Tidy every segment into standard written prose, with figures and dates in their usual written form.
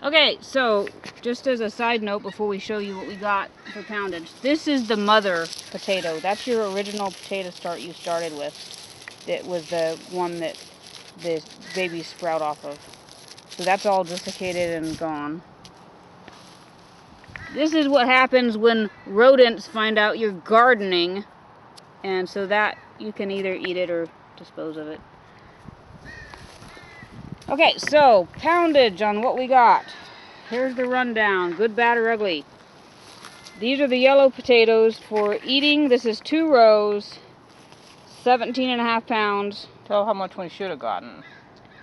Okay, so just as a side note before we show you what we got for poundage, this is the mother potato. That's your original potato start you started with. It was the one that the babies sprout off of. So that's all desiccated and gone. This is what happens when rodents find out you're gardening, and so that you can either eat it or dispose of it. Okay, so poundage on what we got. Here's the rundown, good, bad, or ugly. These are the yellow potatoes for eating. This is 2 rows, 17.5 pounds. Tell how much we should have gotten.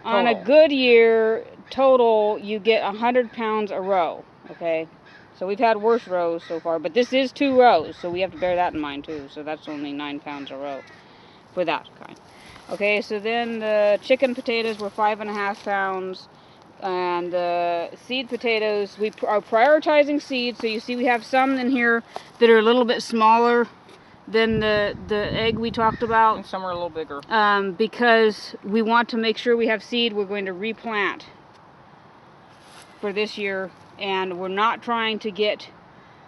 Total. On a good year, total, you get 100 pounds a row, okay? So we've had worse rows so far, but this is 2 rows, so we have to bear that in mind too. So that's only 9 pounds a row for that kind. Okay, so then the chicken potatoes were 5.5 pounds, and the seed potatoes, we are prioritizing seeds. So you see we have some in here that are a little bit smaller than the egg we talked about. And some are a little bigger. Because we want to make sure we have seed. We're going to replant for this year, and we're not trying to get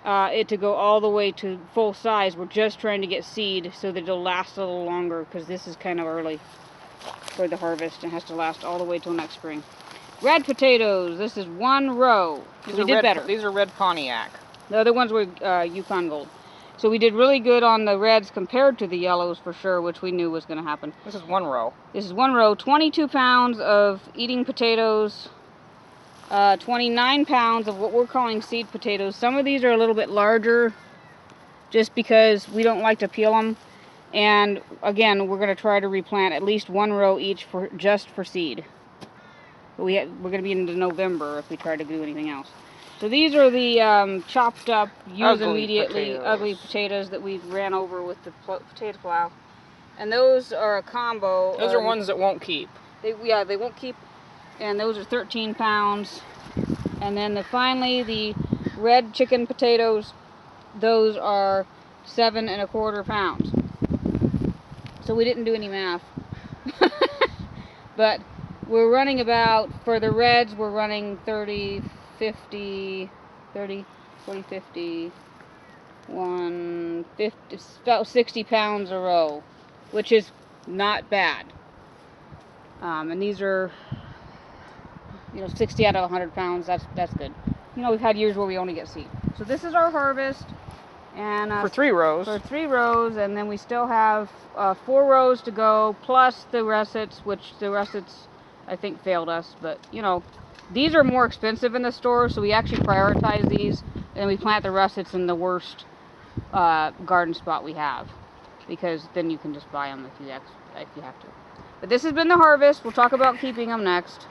it to go all the way to full size. We're just trying to get seed so that it'll last a little longer, because this is kind of early for the harvest and has to last all the way till next spring. Red potatoes, this is 1 row. So we did better. These are red Pontiac. The other ones were Yukon Gold. So we did really good on the reds compared to the yellows for sure, which we knew was going to happen. This is 1 row. This is 1 row, 22 pounds of eating potatoes, 29 pounds of what we're calling seed potatoes. Some of these are a little bit larger just because we don't like to peel them. And again, we're going to try to replant at least 1 row each just for seed. But we're going to be into November if we try to do anything else. So these are the chopped up, ugly potatoes that we ran over with the potato plow. And those are a combo. Those are ones that won't keep. They won't keep. And those are 13 pounds. And then finally the red chicken potatoes, those are 7.25 pounds. So we didn't do any math. But we're running about, for the reds, we're running 30, 40, 50, 150, about 60 pounds a row, which is not bad. And these are, 60 out of 100 pounds. That's good. We've had years where we only get seed. So this is our harvest, and for 3 rows. For 3 rows, and then we still have 4 rows to go, plus the russets, which the russets I think failed us, but these are more expensive in the store, so we actually prioritize these, and we plant the russets in the worst garden spot we have, because then you can just buy them if you have to. But this has been the harvest. We'll talk about keeping them next.